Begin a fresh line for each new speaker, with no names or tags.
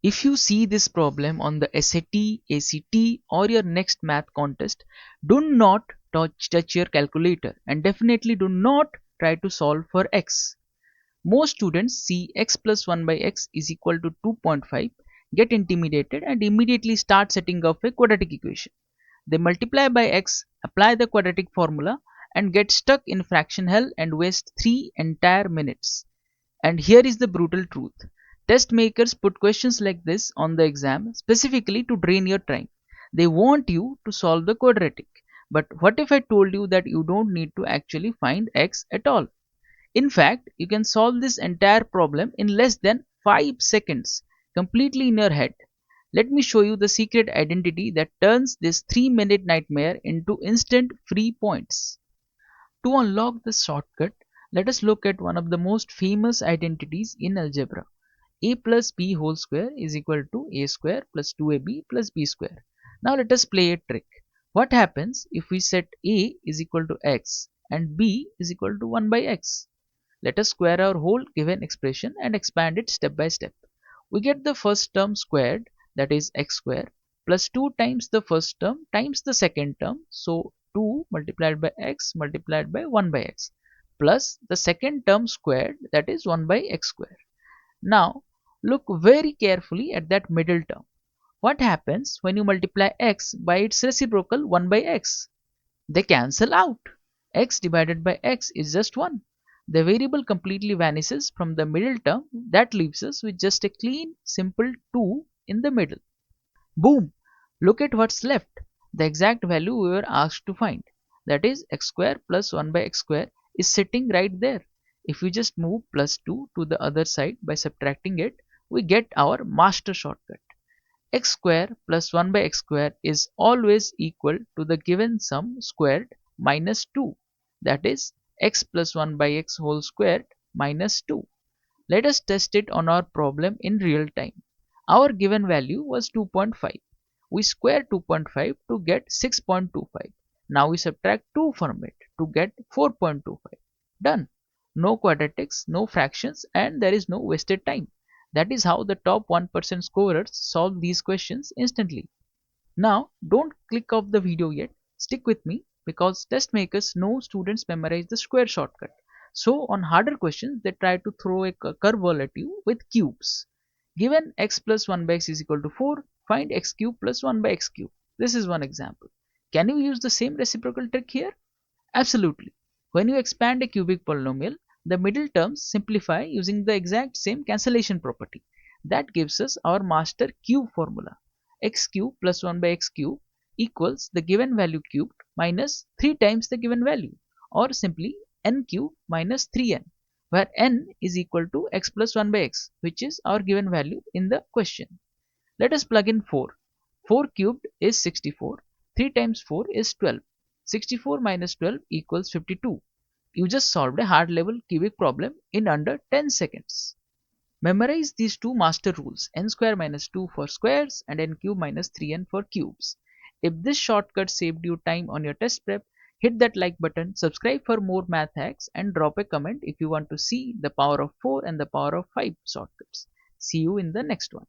If you see this problem on the SAT, ACT or your next math contest, do not touch your calculator and definitely do not try to solve for x. Most students see x plus 1 by x is equal to 2.5, get intimidated and immediately start setting up a quadratic equation. They multiply by x, apply the quadratic formula and get stuck in fraction hell and waste 3 entire minutes. And here is the brutal truth. Test makers put questions like this on the exam specifically to drain your time. They want you to solve the quadratic. But what if I told you that you don't need to actually find x at all? In fact, you can solve this entire problem in less than 5 seconds, completely in your head. Let me show you the secret identity that turns this 3-minute nightmare into instant free points. To unlock this shortcut, let us look at one of the most famous identities in algebra. A plus b whole square is equal to a square plus 2ab plus b square. Now let us play a trick. What happens if we set a is equal to x and b is equal to 1 by x? Let us square our whole given expression and expand it step by step. We get the first term squared, that is x square, plus 2 times the first term times the second term, so 2 multiplied by x multiplied by 1 by x, plus the second term squared, that is 1 by x square. Now look very carefully at that middle term. What happens when you multiply x by its reciprocal 1 by x? They cancel out. X divided by x is just 1. The variable completely vanishes from the middle term. That leaves us with just a clean, simple 2 in the middle. Boom! Look at what's left. The exact value we were asked to find. That is x square plus 1 by x square is sitting right there. If we just move plus 2 to the other side by subtracting it, we get our master shortcut. X square plus 1 by x square is always equal to the given sum squared minus 2, that is x plus 1 by x whole squared minus 2. Let us test it on our problem in real time. Our given value was 2.5. We square 2.5 to get 6.25. Now we subtract 2 from it to get 4.25. Done. No quadratics, no fractions, and there is no wasted time. That is how the top 1% scorers solve these questions instantly. Now, don't click off the video yet. Stick with me because test makers know students memorize the square shortcut. So, on harder questions, they try to throw a curveball at you with cubes. Given x plus 1 by x is equal to 4, find x cube plus 1 by x cube. This is one example. Can you use the same reciprocal trick here? Absolutely. When you expand a cubic polynomial, the middle terms simplify using the exact same cancellation property. That gives us our master cube formula. X cube plus 1 by x cube equals the given value cubed minus 3 times the given value, or simply n cube minus 3n, where n is equal to x plus 1 by x, which is our given value in the question. Let us plug in 4. 4 cubed is 64. 3 times 4 is 12. 64 minus 12 equals 52. You just solved a hard level cubic problem in under 10 seconds. Memorize these two master rules, n square minus 2 for squares and n cube minus 3n for cubes. If this shortcut saved you time on your test prep, hit that like button, subscribe for more math hacks and drop a comment if you want to see the power of 4 and the power of 5 shortcuts. See you in the next one.